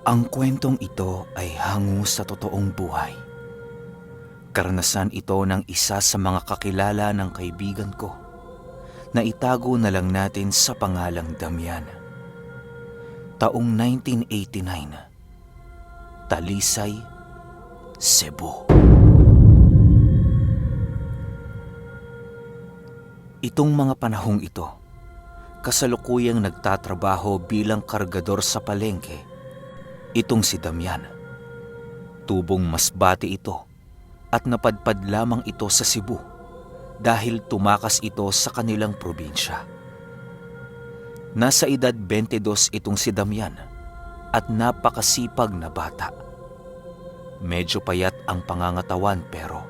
Ang kwentong ito ay hango sa totoong buhay. Karanasan ito ng isa sa mga kakilala ng kaibigan ko na itago na lang natin sa pangalang Damian. Taong 1989, Talisay, Cebu. Itong mga panahong ito, kasalukuyang nagtatrabaho bilang kargador sa palengke itong si Damian. Tubong masbate ito at napadpad lamang ito sa Cebu dahil tumakas ito sa kanilang probinsya. Nasa edad 22 itong si Damian at napakasipag na bata. Medyo payat ang pangangatawan pero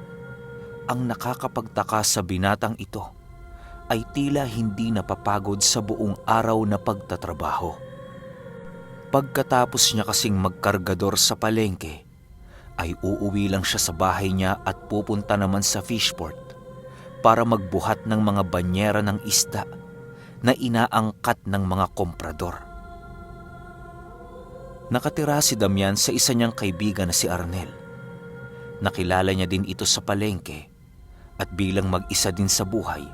ang nakakapagtaka sa binatang ito ay tila hindi napapagod sa buong araw na pagtatrabaho. Pagkatapos niya kasing magkargador sa palengke, ay uuwi lang siya sa bahay niya at pupunta naman sa fishport para magbuhat ng mga banyera ng isda na inaangkat ng mga komprador. Nakatira si Damian sa isa niyang kaibigan na si Arnel. Nakilala niya din ito sa palengke at bilang mag-isa din sa buhay,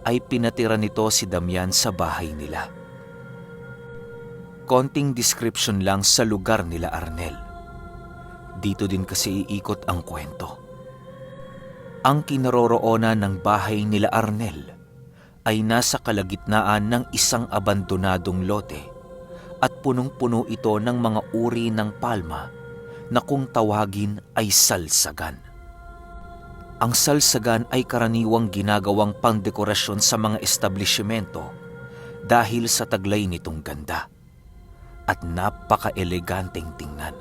ay pinatira nito si Damian sa bahay nila. Konting description lang sa lugar nila Arnel. Dito din kasi iikot ang kwento. Ang kinaroroonan ng bahay nila Arnel ay nasa kalagitnaan ng isang abandonadong lote at punong-puno ito ng mga uri ng palma na kung tawagin ay salsagan. Ang salsagan ay karaniwang ginagawang pangdekorasyon sa mga establishmento dahil sa taglay nitong ganda at napaka-eleganteng tingnan.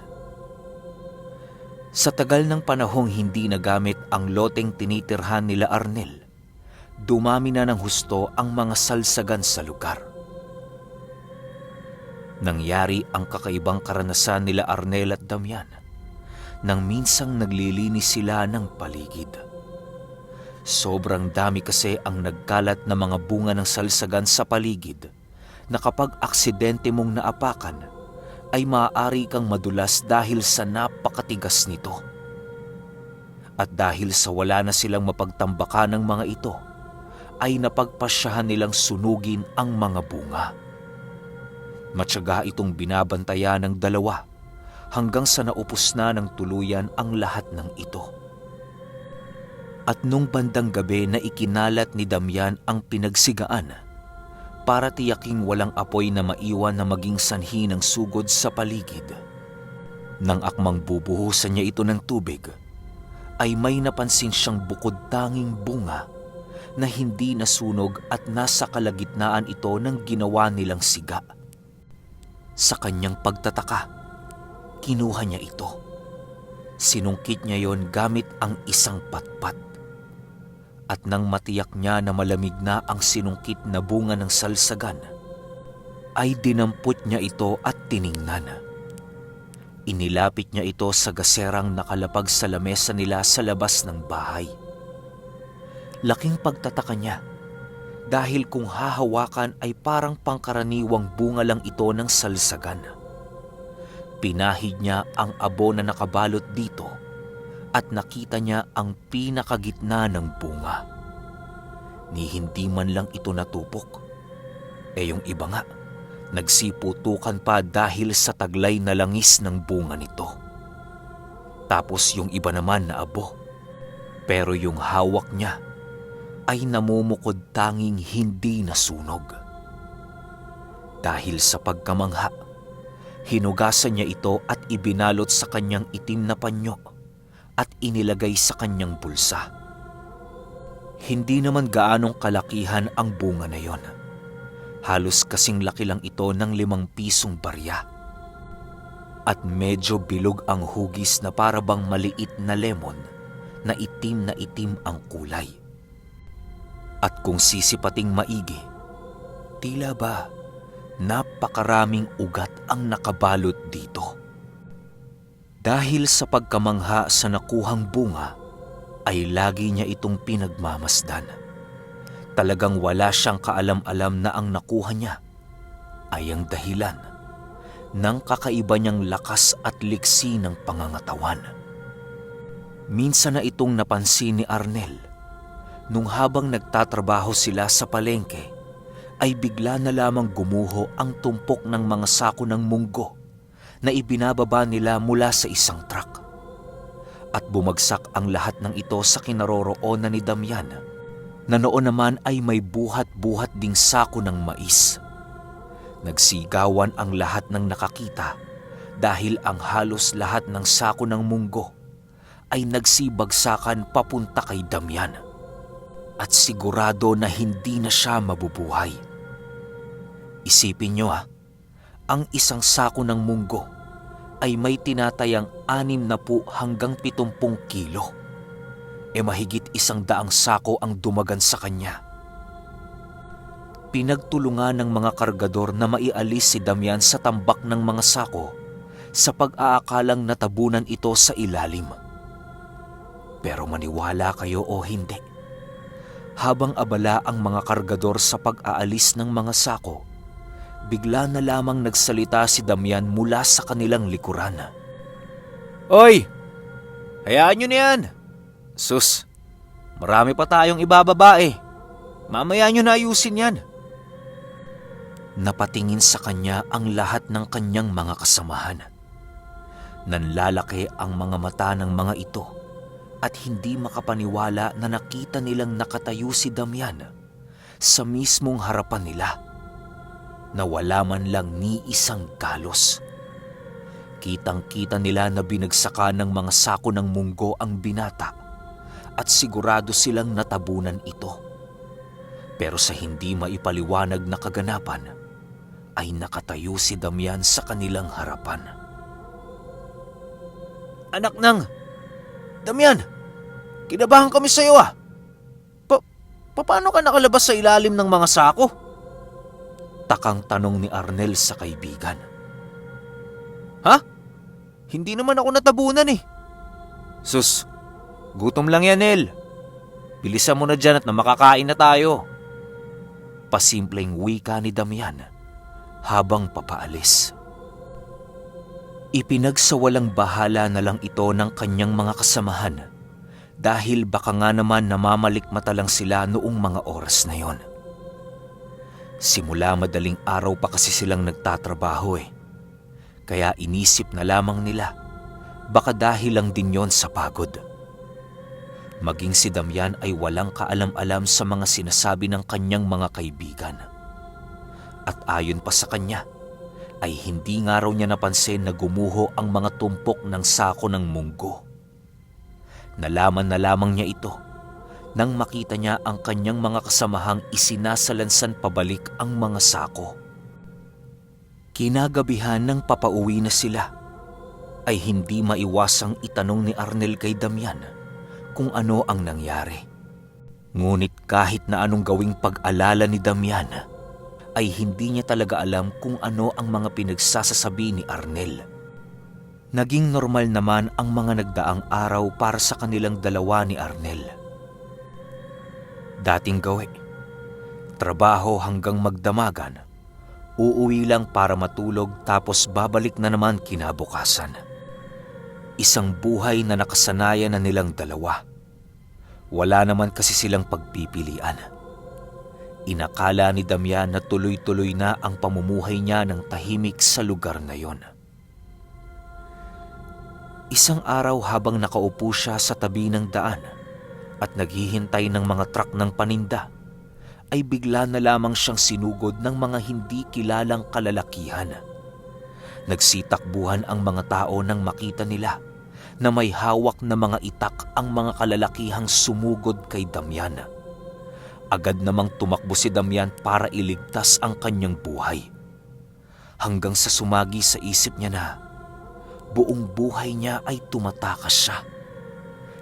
Sa tagal ng panahong hindi nagamit ang loteng tinitirhan nila Arnel, dumami na ng husto ang mga salsagan sa lugar. Nangyari ang kakaibang karanasan nila Arnel at Damian nang minsang naglilinis sila ng paligid. Sobrang dami kasi ang nagkalat na mga bunga ng salsagan sa paligid na kapag aksidente mong naapakan ay maaari kang madulas dahil sa napakatigas nito. At dahil sa wala na silang mapagtambakan ng mga ito, ay napagpasyahan nilang sunugin ang mga bunga. Matyaga itong binabantayan ng dalawa hanggang sa naupos na ng tuluyan ang lahat ng ito. At nung bandang gabi na ikinalat ni Damian ang pinagsigaan para tiyaking walang apoy na maiwan na maging sanhi ng sugod sa paligid. Nang akmang bubuhusan niya ito ng tubig, ay may napansin siyang bukod tanging bunga na hindi nasunog at nasa kalagitnaan ito ng ginawa nilang siga. Sa kanyang pagtataka, kinuha niya ito. Sinungkit niya yon gamit ang isang patpat. At nang matiyak niya na malamig na ang sinungkit na bunga ng salsagan, ay dinampot niya ito at tiningnan. Inilapit niya ito sa gaserang nakalapag sa lamesa nila sa labas ng bahay. Laking pagtataka niya dahil kung hahawakan ay parang pangkaraniwang bunga lang ito ng salsagan. Pinahid niya ang abo na nakabalot dito at nakita niya ang pinakagitna ng bunga. Ni hindi man lang ito natupok. Yung iba nga, nagsiputukan pa dahil sa taglay na langis ng bunga nito. Tapos yung iba naman na abo. Pero yung hawak niya ay namumukod tanging hindi nasunog. Dahil sa pagkamangha, hinugasan niya ito at ibinalot sa kanyang itim na panyo at inilagay sa kanyang bulsa. Hindi naman gaanong kalakihan ang bunga na yon. Halos kasing laki lang ito ng 5 pisong barya. At medyo bilog ang hugis na para bang maliit na lemon na itim ang kulay. At kung sisipating maigi, tila ba napakaraming ugat ang nakabalot dito. Dahil sa pagkamangha sa nakuhang bunga, ay lagi niya itong pinagmamasdan. Talagang wala siyang kaalam-alam na ang nakuha niya ay ang dahilan ng kakaiba niyang lakas at liksi ng pangangatawan. Minsan na itong napansin ni Arnel nung habang nagtatrabaho sila sa palengke ay bigla na lamang gumuho ang tumpok ng mga sako ng munggo na ibinababa nila mula sa isang truck. At bumagsak ang lahat ng ito sa kinaroroonan ni Damian na noon naman ay may buhat-buhat ding sako ng mais. Nagsigawan ang lahat ng nakakita dahil ang halos lahat ng sako ng munggo ay nagsibagsakan papunta kay Damian at sigurado na hindi na siya mabubuhay. Isipin nyo ang isang sako ng munggo ay may tinatayang 60 hanggang 70 kilo. Mahigit 100 sako ang dumagan sa kanya. Pinagtulungan ng mga kargador na maialis si Damian sa tambak ng mga sako sa pag-aakalang natabunan ito sa ilalim. Pero maniwala kayo o hindi, habang abala ang mga kargador sa pag-aalis ng mga sako, bigla na lamang nagsalita si Damian mula sa kanilang likuran. "Oy! Hayaan nyo na yan! Sus, marami pa tayong ibababa eh. Mamaya nyo na ayusin yan." Napatingin sa kanya ang lahat ng kanyang mga kasamahan. Nanlalaki ang mga mata ng mga ito at hindi makapaniwala na nakita nilang nakatayo si Damian sa mismong harapan nila na wala man lang ni isang galos. Kitang-kita nila na binagsakan ng mga sako ng munggo ang binata at sigurado silang natabunan ito. Pero sa hindi maipaliwanag na kaganapan, ay nakatayo si Damian sa kanilang harapan. "Anak nang, Damian, kinabahan kami sa iyo . Paano ka nakalabas sa ilalim ng mga sako?" Takang tanong ni Arnel sa kaibigan. "Ha? Hindi naman ako natabunan eh." "Sus, gutom lang yan, Nel. Bilisan mo na dyan at na makakain na tayo." Pasimpleng wika ni Damian habang papaalis. Ipinagsawalang bahala na lang ito ng kanyang mga kasamahan dahil baka nga naman namamalikmata lang sila noong mga oras na yon. Simula madaling araw pa kasi silang nagtatrabaho kaya inisip na lamang nila baka dahil lang din yon sa pagod. Maging si Damian ay walang kaalam-alam sa mga sinasabi ng kanyang mga kaibigan. At ayon pa sa kanya, ay hindi nga raw niya napansin na gumuho ang mga tumpok ng sako ng munggo. Nalaman na lamang niya ito nang makita niya ang kanyang mga kasamahang isinasalansan pabalik ang mga sako. Kinagabihan ng papauwi na sila, ay hindi maiwasang itanong ni Arnel kay Damian kung ano ang nangyari. Ngunit kahit na anong gawing pag-alala ni Damian, ay hindi niya talaga alam kung ano ang mga pinagsasasabi ni Arnel. Naging normal naman ang mga nagdaang araw para sa kanilang dalawa ni Arnel. Dating gawi, trabaho hanggang magdamagan, uuwi lang para matulog tapos babalik na naman kinabukasan. Isang buhay na nakasanayan na nilang dalawa. Wala naman kasi silang pagpipilian. Inakala ni Damian na tuloy-tuloy na ang pamumuhay niya ng tahimik sa lugar na yon. Isang araw habang nakaupo siya sa tabi ng daan at naghihintay ng mga truck ng paninda, ay bigla na lamang siyang sinugod ng mga hindi kilalang kalalakihan. Nagsitakbuhan ang mga tao nang makita nila na may hawak na mga itak ang mga kalalakihang sumugod kay Damian. Agad namang tumakbo si Damian para iligtas ang kanyang buhay. Hanggang sa sumagi sa isip niya na buong buhay niya ay tumatakas siya.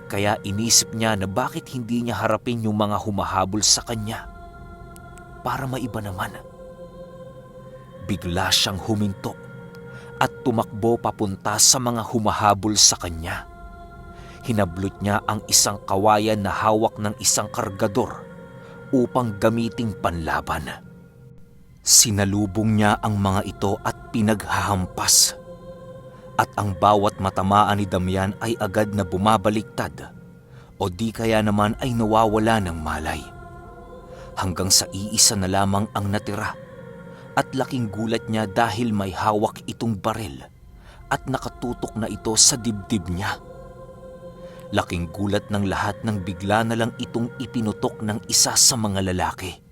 Kaya inisip niya na bakit hindi niya harapin yung mga humahabol sa kanya para maiba naman. Bigla siyang huminto at tumakbo papunta sa mga humahabol sa kanya. Hinablot niya ang isang kawayan na hawak ng isang kargador upang gamiting panlaban. Sinalubong niya ang mga ito at pinaghahampas. At ang bawat matamaan ni Damian ay agad na bumabaliktad o di kaya naman ay nawawala ng malay. Hanggang sa iisa na lamang ang natira at laking gulat niya dahil may hawak itong baril at nakatutok na ito sa dibdib niya. Laking gulat ng lahat nang bigla na lang itong ipinutok ng isa sa mga lalaki.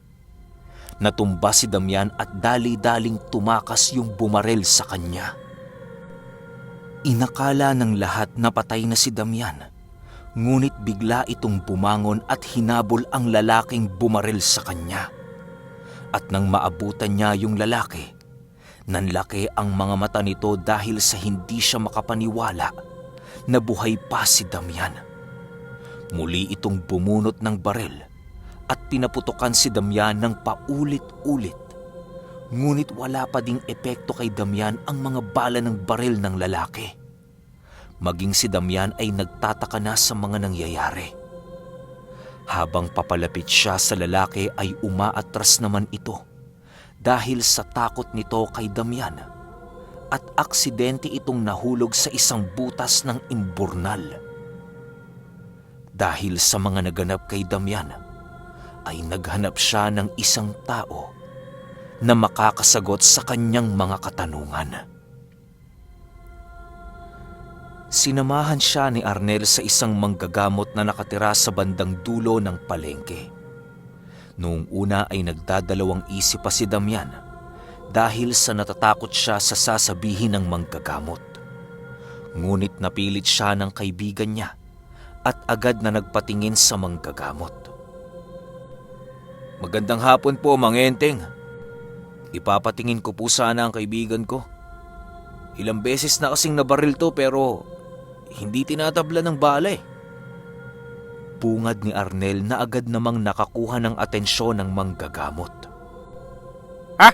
Natumba si Damian at dali-daling tumakas yung bumarel sa kanya. Inakala ng lahat na patay na si Damian, ngunit bigla itong bumangon at hinabol ang lalaking bumarel sa kanya. At nang maabutan niya yung lalaki, nanlaki ang mga mata nito dahil sa hindi siya makapaniwala na buhay pa si Damian. Muli itong bumunot ng baril at pinaputokan si Damian ng paulit-ulit. Ngunit wala pa ding epekto kay Damian ang mga bala ng baril ng lalaki. Maging si Damian ay nagtataka na sa mga nangyayari. Habang papalapit siya sa lalaki ay umaatras naman ito dahil sa takot nito kay Damian at aksidente itong nahulog sa isang butas ng imburnal. Dahil sa mga naganap kay Damian, ay naghanap siya ng isang tao na makakasagot sa kanyang mga katanungan. Sinamahan siya ni Arnel sa isang manggagamot na nakatira sa bandang dulo ng palengke. Noong una ay nagdadalawang isip pa si Damian dahil sa natatakot siya sa sasabihin ng manggagamot. Ngunit napilit siya ng kaibigan niya at agad na nagpatingin sa manggagamot. "Magandang hapon po, Mang Enteng. Ipapatingin ko po sana ang kaibigan ko. Ilang beses na kasing nabaril to pero hindi tinatabla ng bala eh." Bungad ni Arnel na agad namang nakakuha ng atensyon ng manggagamot. "Ha?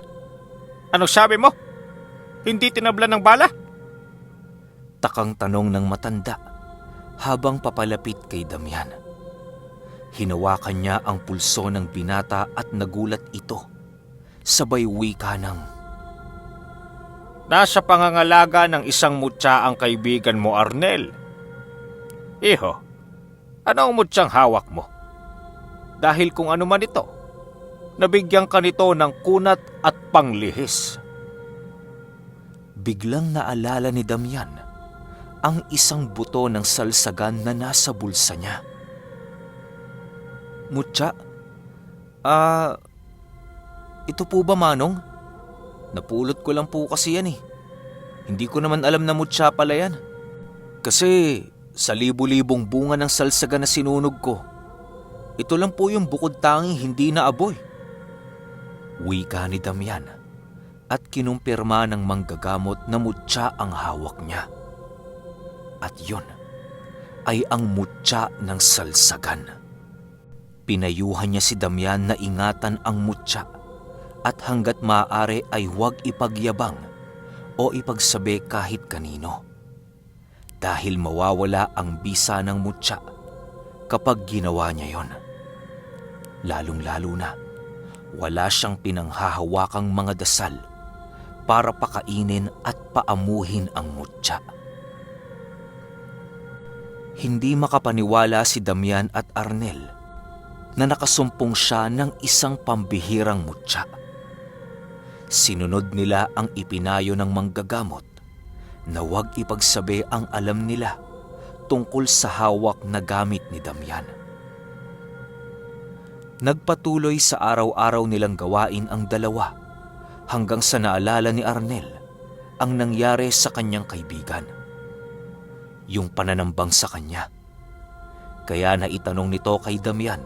Ano sabi mo? Hindi tinabla ng bala?" Takang tanong ng matanda habang papalapit kay Damian. Hinawakan niya ang pulso ng binata at nagulat ito. Sabay wika ng, "Nasa pangangalaga ng isang mutya ang kaibigan mo, Arnel. Iho, ano ang mutyang hawak mo? Dahil kung ano man ito, nabigyan ka nito ng kunat at panglihis." Biglang naalala ni Damian ang isang buto ng salsagan na nasa bulsa niya. "Mutya? Ito po ba, Manong? Napulot ko lang po kasi yan eh. Hindi ko naman alam na mutya pala yan. Kasi sa libu-libong bunga ng salsagan na sinunog ko, ito lang po yung bukod tanging hindi naaboy." Wika ni Damian at kinumpirma ng manggagamot na mutya ang hawak niya. At yun ay ang mutya ng salsagan. Pinayuhan niya si Damian na ingatan ang mutya at hanggat maaari ay huwag ipagyabang o ipagsabi kahit kanino. Dahil mawawala ang bisa ng mutya kapag ginawa niya yon. Lalong-lalo na, wala siyang pinanghahawakang mga dasal para pakainin at paamuhin ang mutya. Hindi makapaniwala si Damian at Arnel na nakasumpong siya ng isang pambihirang mutya. Sinunod nila ang ipinayo ng manggagamot na huwag ipagsabi ang alam nila tungkol sa hawak na gamit ni Damian. Nagpatuloy sa araw-araw nilang gawain ang dalawa hanggang sa naalala ni Arnel ang nangyari sa kanyang kaibigan. Yung pananambang sa kanya. Kaya naitanong nito kay Damian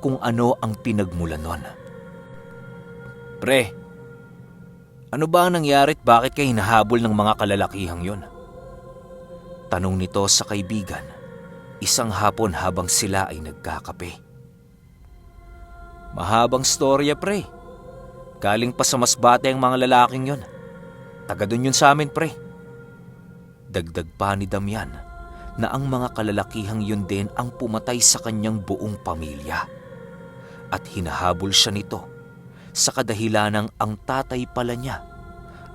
kung ano ang pinagmulan nun. "Pre, ano ba ang nangyari at bakit kayo hinahabol ng mga kalalakihang yon?" Tanong nito sa kaibigan, isang hapon habang sila ay nagkakape. "Mahabang storya, pre. Galing pa sa masbate ang mga lalaking yon. Taga dun yun sa amin, pre." Dagdag pa ni Damian na ang mga kalalakihang yun din ang pumatay sa kanyang buong pamilya. At hinahabol siya nito sa kadahilanang ang tatay pala niya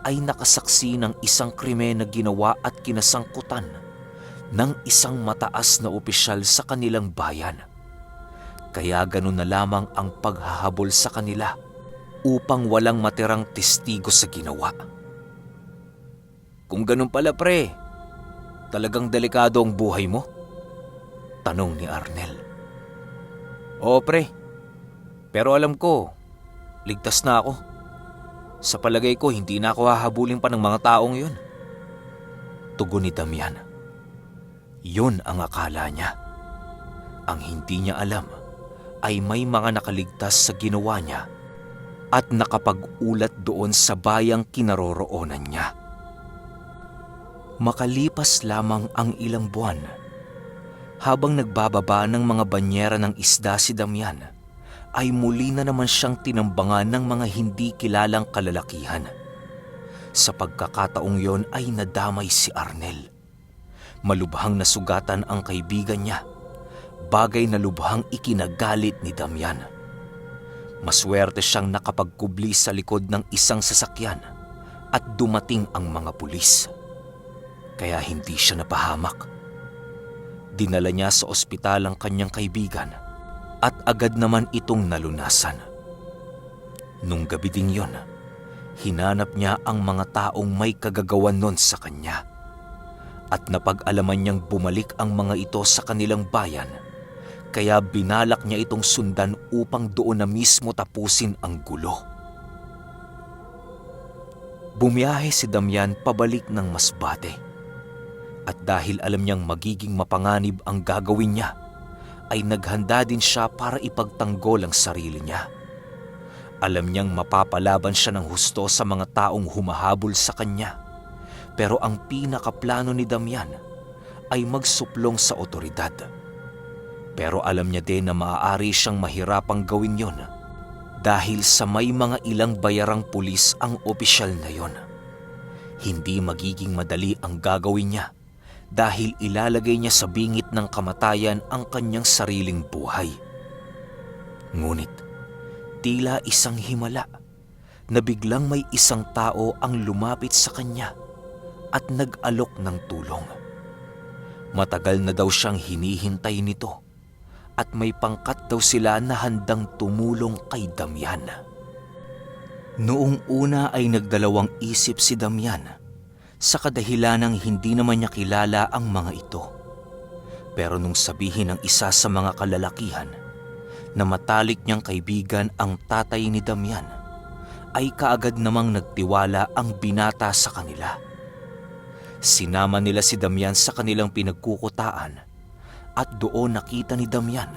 ay nakasaksi ng isang krimen na ginawa at kinasangkutan ng isang mataas na opisyal sa kanilang bayan. Kaya ganun na lamang ang paghahabol sa kanila upang walang matirang testigo sa ginawa. Kung ganun pala pre, talagang delikado ang buhay mo? Tanong ni Arnel. Oo pre, pero alam ko, ligtas na ako. Sa palagay ko, hindi na ako hahabulin pa ng mga taong yun. Tugon ni Damian. Yun ang akala niya. Ang hindi niya alam ay may mga nakaligtas sa ginawa niya at nakapag-ulat doon sa bayang kinaroroonan niya. Makalipas lamang ang ilang buwan, habang nagbababa ng mga banyera ng isda si Damian, ay muli na naman siyang tinambangan ng mga hindi kilalang kalalakihan. Sa pagkakataong yon ay nadamay si Arnel. Malubhang nasugatan ang kaibigan niya, bagay na lubhang ikinagalit ni Damian. Maswerte siyang nakapagkubli sa likod ng isang sasakyan at dumating ang mga pulis. Kaya hindi siya napahamak. Dinala niya sa ospital ang kanyang kaibigan at agad naman itong nalunasan. Nung gabi ding yon, hinanap niya ang mga taong may kagagawan nun sa kanya. At napag-alaman niyang bumalik ang mga ito sa kanilang bayan, kaya binalak niya itong sundan upang doon na mismo tapusin ang gulo. Bumiyahe si Damian pabalik ng Masbate. At dahil alam niyang magiging mapanganib ang gagawin niya, ay naghanda din siya para ipagtanggol ang sarili niya. Alam niyang mapapalaban siya ng husto sa mga taong humahabol sa kanya. Pero ang pinakaplano ni Damian ay magsuplong sa otoridad. Pero alam niya din na maaari siyang mahirapang gawin yon dahil sa may mga ilang bayarang pulis ang opisyal na yon. Hindi magiging madali ang gagawin niya dahil ilalagay niya sa bingit ng kamatayan ang kanyang sariling buhay. Ngunit tila isang himala na biglang may isang tao ang lumapit sa kanya at nag-alok ng tulong. Matagal na daw siyang hinihintay nito at may pangkat daw sila na handang tumulong kay Damian. Noong una ay nagdalawang isip si Damian sa kadahilanang hindi naman niya kilala ang mga ito. Pero nung sabihin ng isa sa mga kalalakihan na matalik niyang kaibigan ang tatay ni Damian, ay kaagad namang nagtiwala ang binata sa kanila. Sinama nila si Damian sa kanilang pinagkukutaan at doon nakita ni Damian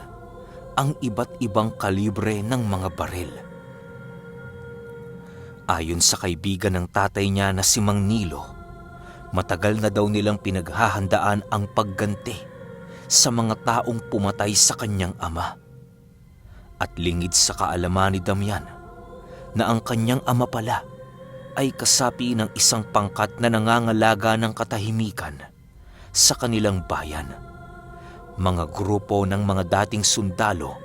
ang iba't ibang kalibre ng mga baril. Ayon sa kaibigan ng tatay niya na si Mang Nilo, matagal na daw nilang pinaghahandaan ang pagganti sa mga taong pumatay sa kanyang ama. At lingid sa kaalaman ni Damian na ang kanyang ama pala ay kasapi ng isang pangkat na nangangalaga ng katahimikan sa kanilang bayan. Mga grupo ng mga dating sundalo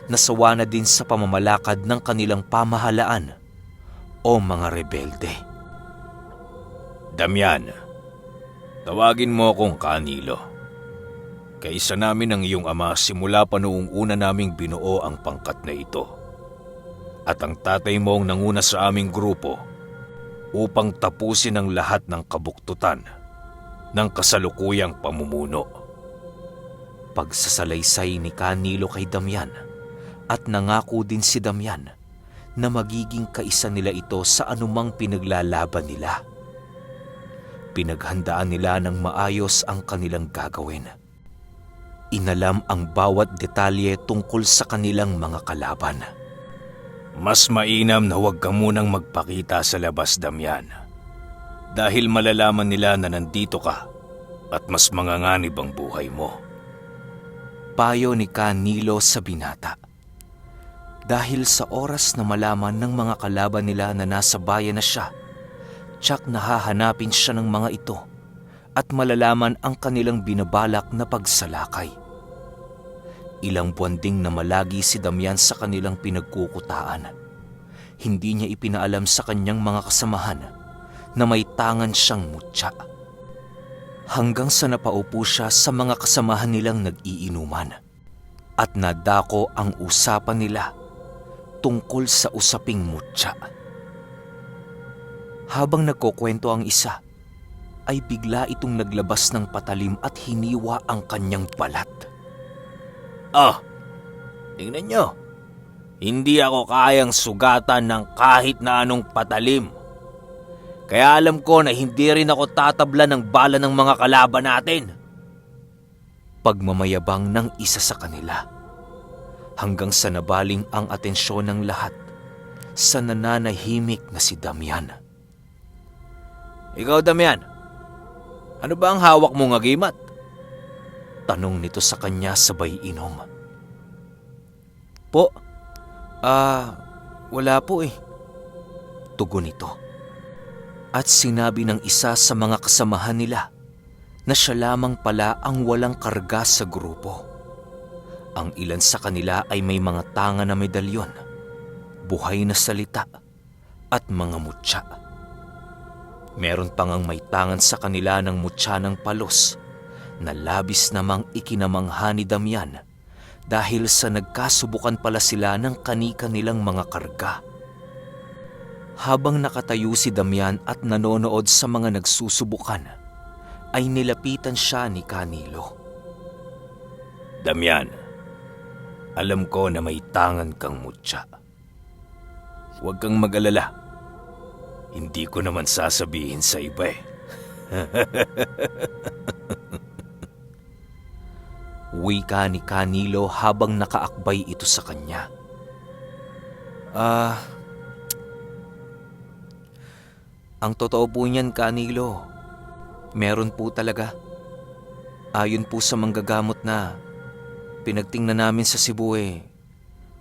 na sawa na din sa pamamalakad ng kanilang pamahalaan o mga rebelde. Damian, tawagin mo akong Kanilo. Kaisa namin ang iyong ama simula pa noong una naming binuo ang pangkat na ito. At ang tatay mo ang nanguna sa aming grupo upang tapusin ang lahat ng kabuktutan ng kasalukuyang pamumuno. Pagsasalaysay ni Kanilo kay Damian at nangako din si Damian na magiging kaisa nila ito sa anumang pinaglalaban nila. Pinaghandaan nila ng maayos ang kanilang gagawin. Inalam ang bawat detalye tungkol sa kanilang mga kalaban. Mas mainam na huwag ka munang magpakita sa labas, Damian. Dahil malalaman nila na nandito ka at mas manganganib ang buhay mo. Payo ni Kanilo sa binata. Dahil sa oras na malaman ng mga kalaban nila na nasa bayan na siya, tsak nahahanapin siya ng mga ito at malalaman ang kanilang binabalak na pagsalakay. Ilang buwan ding namalagi si Damian sa kanilang pinagkukutaan. hindi niya ipinaalam sa kanyang mga kasamahan na may tangan siyang mutya. Hanggang sa napaupo siya sa mga kasamahan nilang nag-iinuman at nadako ang usapan nila tungkol sa usaping mutya. Habang nagkukwento ang isa, ay bigla itong naglabas ng patalim at hiniwa ang kanyang balat. Tingnan nyo. Hindi ako kayang sugatan ng kahit na anong patalim. Kaya alam ko na hindi rin ako tatabla ng bala ng mga kalaban natin. Pagmamayabang ng isa sa kanila, hanggang sa nabaling ang atensyon ng lahat sa nananahimik na si Damian. Ikaw, Damian, ano ba ang hawak mong agimat? Tanong nito sa kanya sabay inom. Po, wala po eh. Tugon nito. At sinabi ng isa sa mga kasamahan nila na siya lamang pala ang walang karga sa grupo. Ang ilan sa kanila ay may mga tanga na medalyon, buhay na salita at mga mutya. Meron pang ang may tangan sa kanila ng mutya ng palos na labis namang ikinamangha ni Damian dahil sa nagkasubukan pala sila ng kani-kanilang mga karga. Habang nakatayo si Damian at nanonood sa mga nagsusubukan, ay nilapitan siya ni Canilo. Damian, alam ko na may tangan kang mutya. Huwag kang mag-alala. Hindi ko naman sasabihin sa iba eh. Wika ni Canilo habang nakaakbay ito sa kanya. Ang totoo po niyan, Canilo, meron po talaga. Ayon po sa manggagamot na pinagtingnan namin sa Cebu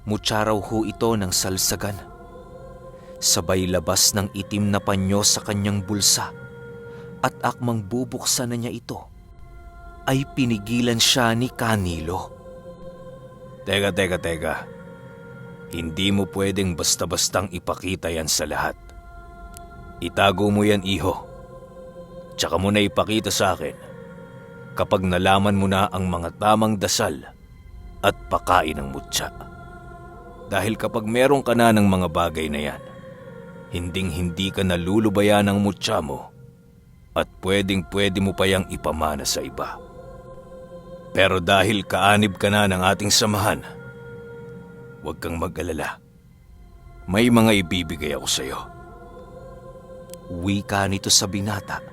mutya raw ho ito ng salsagan. Sabay labas ng itim na panyo sa kanyang bulsa at akmang bubuksan na niya ito, ay pinigilan siya ni Canilo. Teka. Hindi mo pwedeng basta-bastang ipakita yan sa lahat. Itago mo yan, iho. Tsaka mo na ipakita sa akin kapag nalaman mo na ang mga tamang dasal at pakain ng mutya. Dahil kapag meron ka na ng mga bagay na yan, hinding-hindi ka nalulubayan ng mutya mo at pwedeng-pwede mo pa yang ipamana sa iba. Pero dahil kaanib ka na ng ating samahan, huwag kang mag-alala. May mga ibibigay ako sa iyo. Wika nito sa binata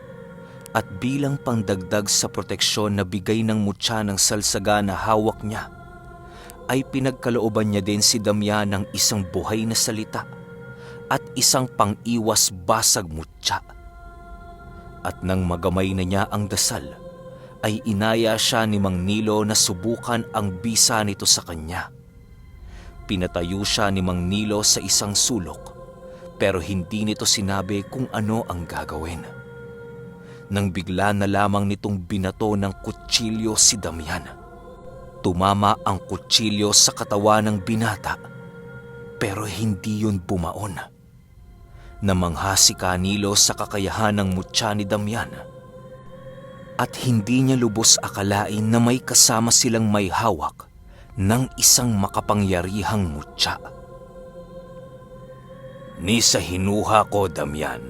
at bilang pangdagdag sa proteksyon na bigay ng mutya ng salsaga na hawak niya, ay pinagkalooban niya din si Damian ng isang buhay na salita at isang pang-iwas basag mutya. At nang magamay na niya ang dasal, ay inaya siya ni Mang Nilo na subukan ang bisa nito sa kanya. Pinatayo siya ni Mang Nilo sa isang sulok, pero hindi nito sinabi kung ano ang gagawin. Nang bigla na lamang nitong binato ng kutsilyo si Damian. Tumama ang kutsilyo sa katawan ng binata, pero hindi yun bumaon. Namangha si Canilo sa kakayahan ng mutya ni Damian, at hindi niya lubos akalain na may kasama silang may hawak ng isang makapangyarihang mutya. Ni sa hinuha ko, Damian,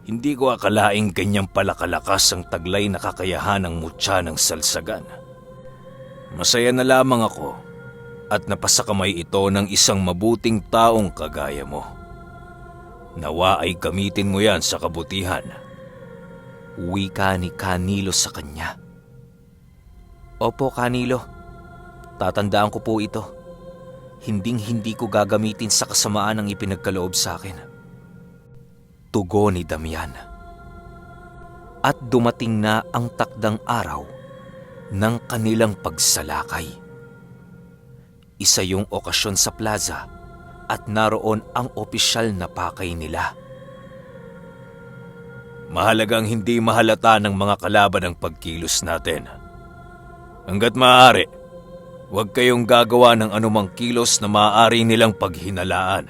hindi ko akalaing ganyang pala kalakas ang taglay na kakayahan ng mutya ng salsagan. Masaya na lamang ako at napasakamay ito ng isang mabuting taong kagaya mo. Nawa ay gamitin mo yan sa kabutihan. Wika ni Canilo sa kanya. Opo, Canilo. Tatandaan ko po ito. Hinding-hindi ko gagamitin sa kasamaan ang ipinagkaloob sa akin. Tugon ni Damian. At dumating na ang takdang araw ng kanilang pagsalakay. Isa yung okasyon sa plaza at naroon ang opisyal na pakay nila. Mahalagang hindi mahalata ng mga kalaban ang pagkilos natin. Hanggat maaari, huwag kayong gagawa ng anumang kilos na maaari nilang paghinalaan.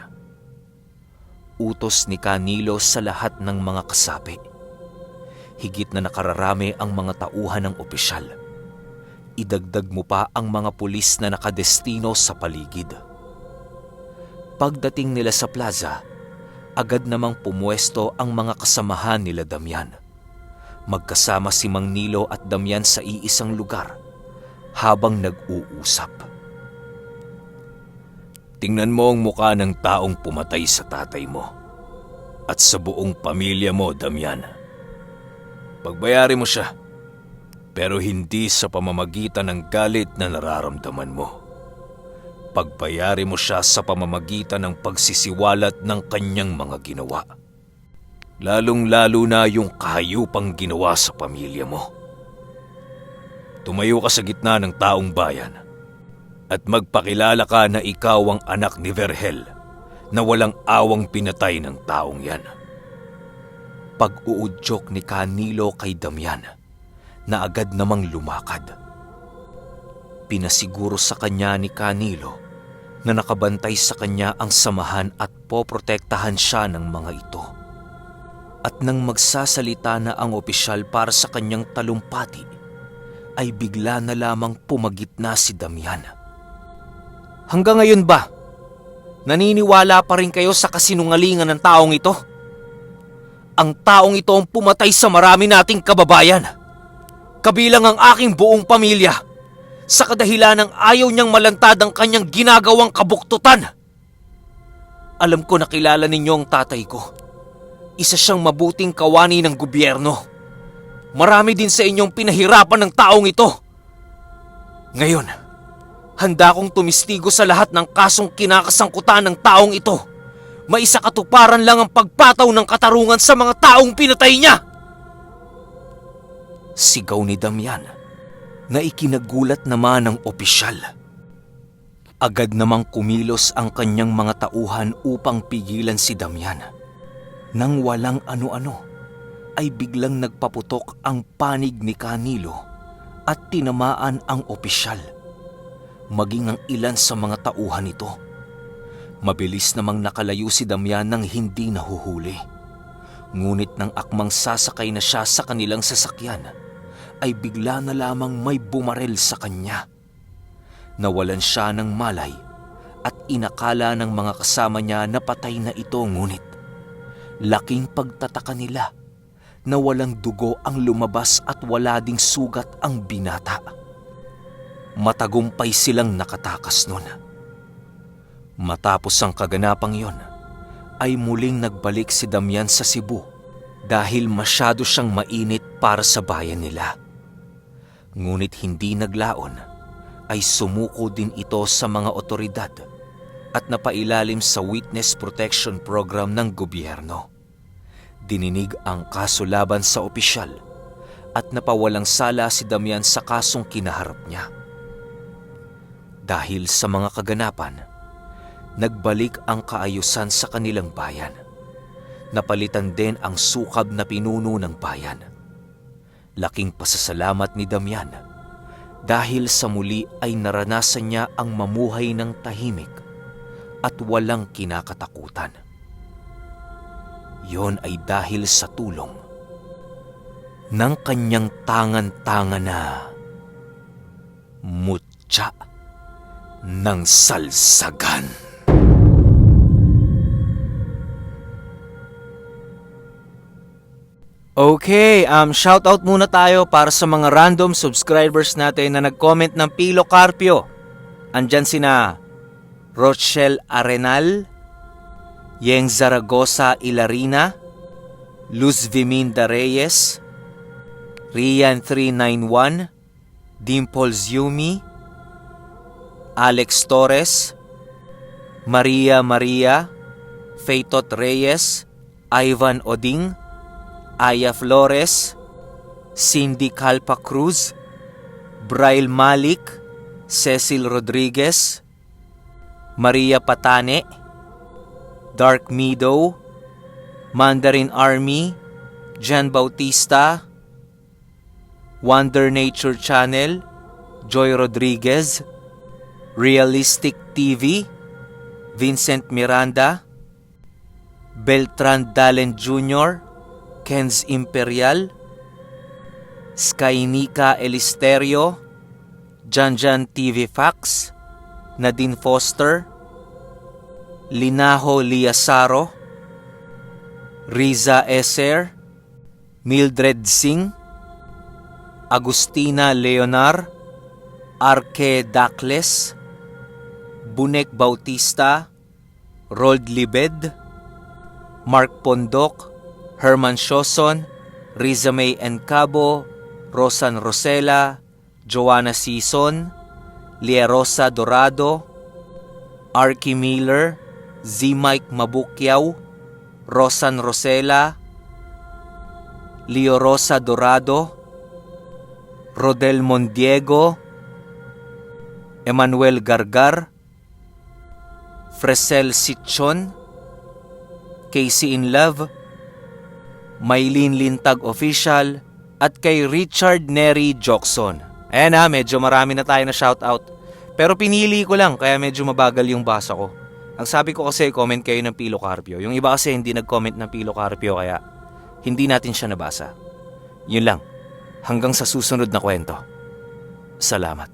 utos ni Canilo sa lahat ng mga kasapi. Higit na nakararami ang mga tauhan ng opisyal. Idagdag mo pa ang mga pulis na nakadestino sa paligid. Pagdating nila sa plaza, agad namang pumuesto ang mga kasamahan nila Damian. Magkasama si Mang Nilo at Damian sa iisang lugar habang nag-uusap. Tingnan mo ang muka ng taong pumatay sa tatay mo at sa buong pamilya mo, Damian. Pagbayari mo siya, pero hindi sa pamamagitan ng galit na nararamdaman mo. Pagbayari mo siya sa pamamagitan ng pagsisiwalat ng kanyang mga ginawa. Lalong-lalo na yung kahayupang ginawa sa pamilya mo. Tumayo ka sa gitna ng taong bayan at magpakilala ka na ikaw ang anak ni Vergel na walang awang pinatay ng taong yan. Pag-uudyok ni Canilo kay Damian na agad namang lumakad. Pinasiguro sa kanya ni Canilo na nakabantay sa kanya ang samahan at poprotektahan siya ng mga ito. At nang magsasalita na ang opisyal para sa kanyang talumpati, ay bigla na lamang pumagitna si Damian. Hanggang ngayon ba, naniniwala pa rin kayo sa kasinungalingan ng taong ito? Ang taong ito ang pumatay sa marami nating kababayan, kabilang ang aking buong pamilya, sa kadahilan ng ayaw niyang malantad ang kanyang ginagawang kabuktutan. Alam ko na kilala ninyo ang tatay ko. Isa siyang mabuting kawani ng gobyerno. Marami din sa inyong pinahirapan ng taong ito. Ngayon, handa akong tumistigo sa lahat ng kasong kinakasangkutan ng taong ito. Maisa katuparan lang ang pagpataw ng katarungan sa mga taong pinatay niya. Sigaw ni Damian na ikinagulat naman ng opisyal. Agad namang kumilos ang kanyang mga tauhan upang pigilan si Damian. Nang walang ano-ano, ay biglang nagpaputok ang panig ni Canilo at tinamaan ang opisyal, maging ang ilan sa mga tauhan nito. Mabilis namang nakalayo si Damian nang hindi nahuhuli. Ngunit nang akmang sasakay na siya sa kanilang sasakyan, ay bigla na lamang may bumarel sa kanya. Nawalan siya ng malay at inakala ng mga kasama niya na patay na ito, ngunit laking pagtataka nila na walang dugo ang lumabas at wala ding sugat ang binata. Matagumpay silang nakatakas nun. Matapos ang kaganapang yon, ay muling nagbalik si Damian sa Cebu dahil masyado siyang mainit para sa bayan nila. Ngunit hindi naglaon, ay sumuko din ito sa mga otoridad at napailalim sa Witness Protection Program ng gobyerno. Dininig ang kaso laban sa opisyal at napawalang sala si Damian sa kasong kinaharap niya. Dahil sa mga kaganapan, nagbalik ang kaayusan sa kanilang bayan. Napalitan din ang sukab na pinuno ng bayan. Laking pasasalamat ni Damian dahil sa muli ay naranasan niya ang mamuhay ng tahimik at walang kinakatakutan. Yon ay dahil sa tulong ng kanyang tangan-tangan na mutya ng salsagan. Okay, shoutout muna tayo para sa mga random subscribers natin na nag-comment ng Pilo Carpio. Andyan sina Rochelle Arenal, Yeng Zaragoza Ilarina, Luz Viminda Reyes, Rian 391, Dimples Yumi, Alex Torres, Maria, Feitot Reyes, Ivan Oding, Aya Flores, Cindy Calpa Cruz, Braille Malik, Cecil Rodriguez, Maria Patane, Dark Meadow, Mandarin Army, Jan Bautista, Wonder Nature Channel, Joy Rodriguez, Realistic TV, Vincent Miranda, Beltran Dalen Jr., Kenz Imperial, Skynica Elisterio, Janjan TV Fax, Nadine Foster, Linaho Liasaro, Riza Eser, Mildred Singh, Agustina Leonar, Arke Dakles, Bunek Bautista, Rold Libed, Mark Pondok, Herman Shoson, Riza May Encabo, Rosan Rosela, Joanna Sison, Lierosa Dorado, Arky Miller, Z. Mike Mabukyaw, Rosan Rosela, Leo Rosa Dorado, Rodel Mondiego, Emmanuel Gargar, Fresel Sitchon, Casey In Love, Maylene Lintag Official, at kay Richard Neri Jokson. Ayan na, medyo marami na tayo na shoutout. Pero pinili ko lang, kaya medyo mabagal yung basa ko. Ang sabi ko kasi, comment kayo ng Pilo Carpio. Yung iba kasi hindi nag-comment ng Pilo Carpio, kaya hindi natin siya nabasa. Yun lang. Hanggang sa susunod na kwento. Salamat.